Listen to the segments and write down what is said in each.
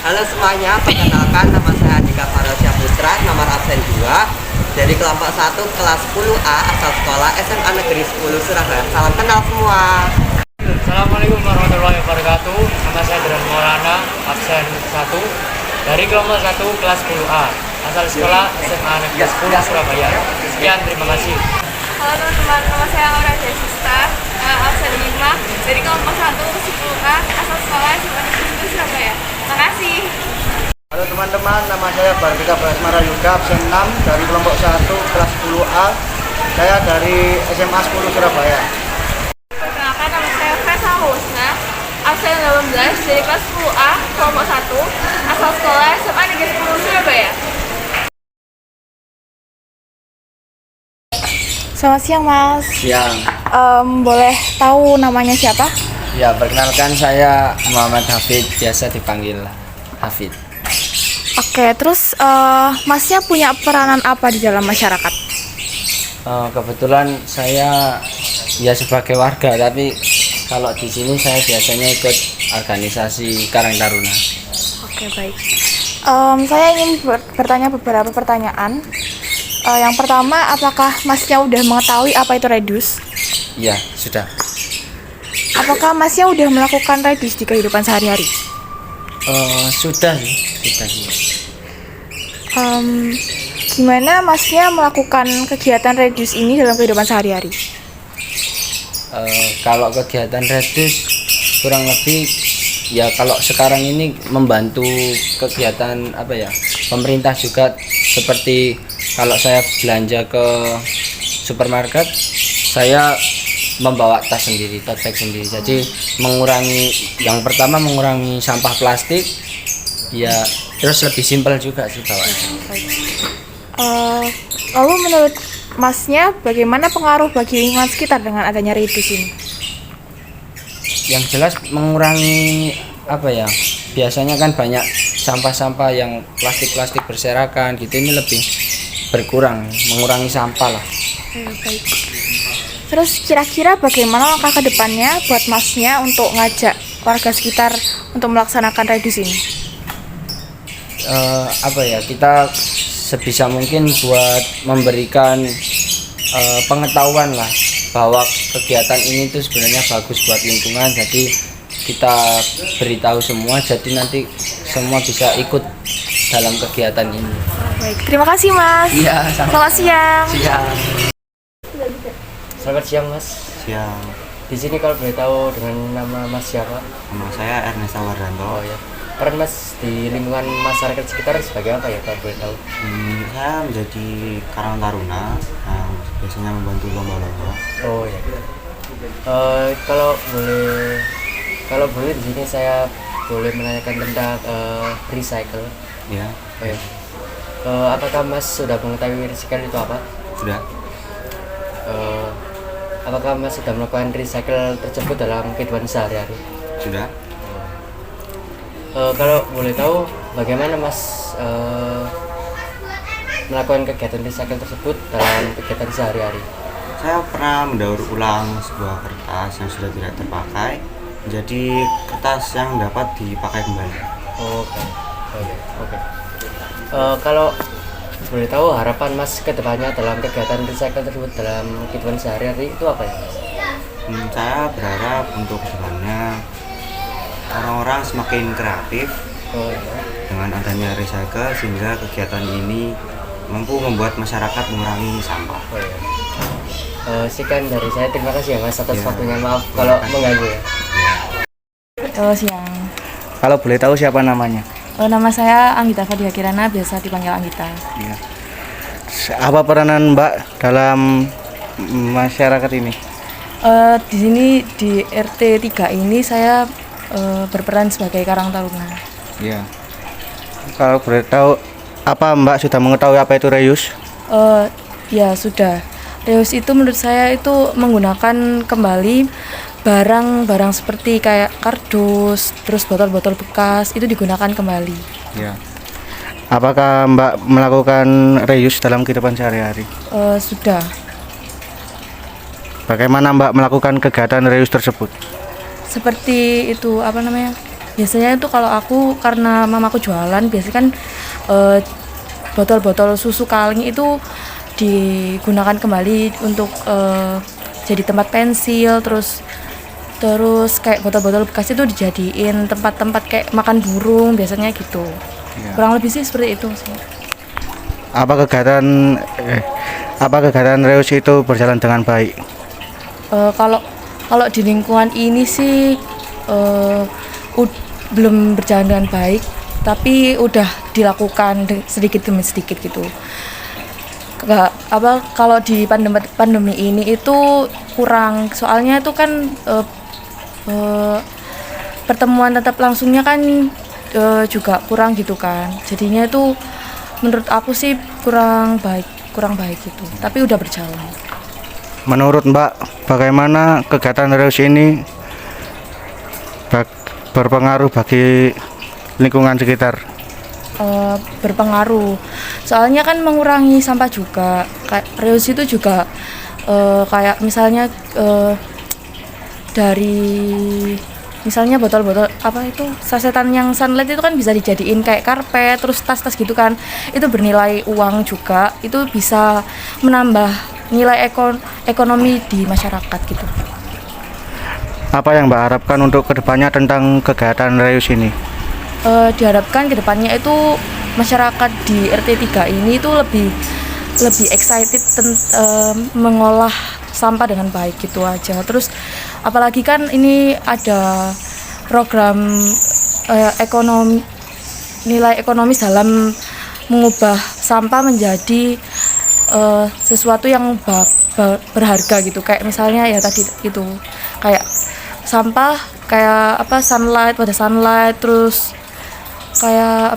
Halo semuanya, perkenalkan nama saya Andika Farosya Putra, nomor absen 2 dari kelompok 1 kelas 10A asal sekolah SMA Negeri 10 Surabaya. Salam kenal semua. Assalamualaikum warahmatullahi wabarakatuh. Nama saya Dran Maulana, absen 1 dari kelompok 1 kelas 10A asal sekolah SMA Negeri 10 Surabaya. Sekian, terima kasih. Halo teman-teman, nama saya Laura Jasista, absen 5 dari kelompok 1 10A asal sekolah SMA Negeri 10 Surabaya. Makasih. Halo teman-teman, nama saya Bardika Prasmara Yuda, absen 6 dari kelompok 1 kelas 10A. Saya dari SMA 10 Surabaya. Perkenalkan, nama saya Fresa Husna, absen 18 dari kelas 10A kelompok 1 asal sekolah SMA Negeri 10 Surabaya. Selamat siang Mas. Siang. Boleh tahu namanya siapa? Ya, perkenalkan saya Muhammad Hafid, biasa dipanggil Hafid. Oke, terus Masnya punya peranan apa di dalam masyarakat? Kebetulan saya ya sebagai warga, tapi kalau di sini saya biasanya ikut organisasi Karang Taruna. Oke, baik. Saya ingin bertanya beberapa pertanyaan. Yang pertama, apakah Masnya udah mengetahui apa itu Redius? Iya, sudah. Apakah Masnya udah melakukan Redius di kehidupan sehari-hari? Sudah sih. Gimana Masnya melakukan kegiatan Redius ini dalam kehidupan sehari-hari? Kalau kegiatan Redus kurang lebih ya kalau sekarang ini membantu kegiatan apa ya, pemerintah juga, seperti kalau saya belanja ke supermarket, saya membawa tas sendiri, tote bag sendiri. Jadi yang pertama mengurangi sampah plastik, ya terus lebih simpel juga sih bawanya. Lalu menurut Masnya, bagaimana pengaruh bagi lingkungan sekitar dengan adanya Redius ini? Yang jelas mengurangi apa ya, biasanya kan banyak sampah-sampah yang plastik-plastik berserakan gitu, ini lebih berkurang, mengurangi sampah lah. Baik. Terus kira-kira bagaimana langkah ke depannya buat Masnya untuk ngajak warga sekitar untuk melaksanakan Redius ini? Apa ya, kita sebisa mungkin buat memberikan pengetahuan lah bahwa kegiatan ini tuh sebenarnya bagus buat lingkungan, jadi kita beritahu semua, jadi nanti semua bisa ikut dalam kegiatan ini. Baik, terima kasih Mas. Iya, Selamat siang. Siang. Selamat siang, Mas. Siang, Di sini kalau boleh tahu dengan nama Mas siapa? nama saya Ernesta Wardanto. Oh ya. Peran Mas di lingkungan masyarakat sekitar sebagai apa ya kalau boleh tahu? Saya menjadi Karang Taruna yang biasanya membantu lomba-lomba. Oh ya. Kalau boleh di sini saya boleh menanyakan tentang recycle. Ya, Oh ya. Apakah Mas sudah mengetahui recycle itu apa? sudah. Apakah Mas sudah melakukan recycle tersebut dalam kehidupan sehari-hari? Sudah. Kalau boleh tahu, bagaimana Mas melakukan kegiatan recycle tersebut dalam kegiatan sehari-hari? Saya pernah mendaur ulang sebuah kertas yang sudah tidak terpakai menjadi kertas yang dapat dipakai kembali. Oke. Oke. Kalau boleh tahu, harapan Mas ke depannya dalam kegiatan recycle tersebut dalam kehidupan sehari-hari itu apa ya, Mas? Saya berharap untuk kedepannya orang-orang semakin kreatif Oh ya. dengan adanya recycle, sehingga kegiatan ini mampu membuat masyarakat mengurangi sampah. Oh ya. Sekian dari saya. Terima kasih ya Mas atas Ya. waktunya. Maaf kalau mengganggu ya. Selamat siang. Kalau boleh tahu siapa namanya? Nama saya Anggita Fadia Kirana, biasa dipanggil Anggita. Ya. Apa peranan Mbak dalam masyarakat ini? Di sini di RT 3 ini saya berperan sebagai Karang Taruna. Ya. Kalau boleh tahu, apa Mbak sudah mengetahui apa itu Reus? Ya sudah. Reus itu menurut saya itu menggunakan kembali barang-barang seperti kayak kardus, terus botol-botol bekas itu digunakan kembali. Ya. Apakah Mbak melakukan reuse dalam kehidupan sehari-hari? Sudah. Bagaimana Mbak melakukan kegiatan reuse tersebut? Seperti itu apa namanya? Biasanya itu kalau aku, karena mamaku jualan, biasanya kan eh, botol-botol susu kaleng itu digunakan kembali untuk jadi tempat pensil, terus kayak botol-botol bekas itu dijadiin tempat-tempat kayak makan burung biasanya gitu. Ya. Kurang lebih sih seperti itu sih. Apa kegiatan Reus itu berjalan dengan baik? Kalau kalau di lingkungan ini sih belum berjalan dengan baik, tapi udah dilakukan sedikit demi sedikit gitu. Kalau di pandemi ini itu kurang, soalnya itu kan pertemuan tatap langsungnya kan juga kurang gitu kan. Jadinya itu menurut aku sih kurang baik gitu. Tapi udah berjalan. Menurut Mbak, bagaimana kegiatan Reus ini berpengaruh bagi lingkungan sekitar? Berpengaruh. Soalnya kan mengurangi sampah juga. Kayak Reus itu juga kayak misalnya dari misalnya botol-botol sasetan yang sunlight itu kan bisa dijadiin kayak karpet, terus tas-tas gitu kan, itu bernilai uang juga, itu bisa menambah nilai ekonomi di masyarakat gitu. Apa yang Mbak harapkan untuk kedepannya tentang kegiatan Reus ini? Diharapkan kedepannya itu masyarakat di RT 3 ini itu lebih excited mengolah sampah dengan baik gitu aja. Terus apalagi kan ini ada program nilai ekonomis dalam mengubah sampah menjadi sesuatu yang berharga gitu. Kayak misalnya ya tadi itu kayak sampah kayak sunlight, pada sunlight, terus kayak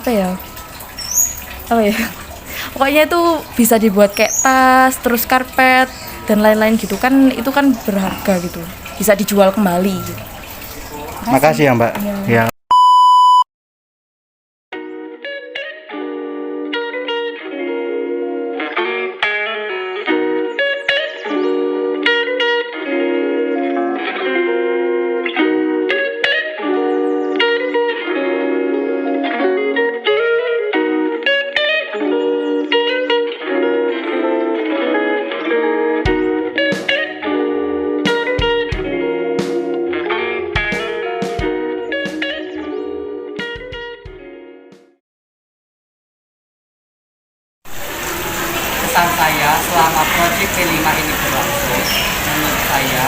pokoknya itu bisa dibuat kayak tas, terus karpet dan lain-lain gitu kan, itu kan berharga gitu, bisa dijual kembali gitu. Makasih ya Mbak. Ya. Pesan saya selama proyek P5 ini berlangsung, menurut saya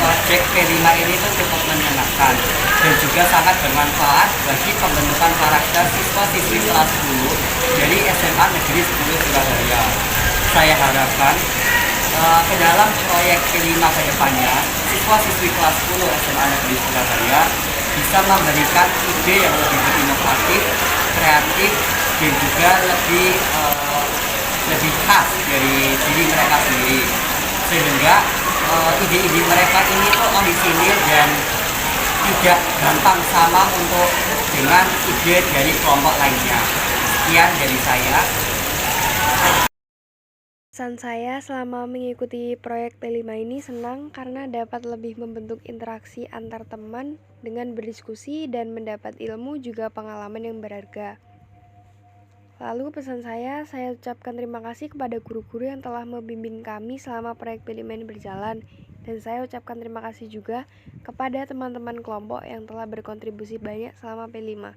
proyek P5 ini tuh cukup menyenangkan dan juga sangat bermanfaat bagi pembentukan karakter siswa-siswi kelas 10 dari SMA Negeri 10 Surabaya. Saya harapkan ke dalam proyek P5 ke depannya, siswa-siswi kelas 10 SMA Negeri Surabaya bisa memberikan ide yang lebih inovatif, kreatif, dan juga lebih khas dari diri mereka sendiri, sehingga ide-ide mereka ini tuh orisinil dan tidak gampang sama untuk dengan ide dari kelompok lainnya. Sekian dari saya. Pesan saya selama mengikuti proyek P5 ini senang karena dapat lebih membentuk interaksi antar teman dengan berdiskusi dan mendapat ilmu juga pengalaman yang berharga. Lalu pesan saya ucapkan terima kasih kepada guru-guru yang telah membimbing kami selama proyek P5 ini berjalan. Dan saya ucapkan terima kasih juga kepada teman-teman kelompok yang telah berkontribusi banyak selama P5.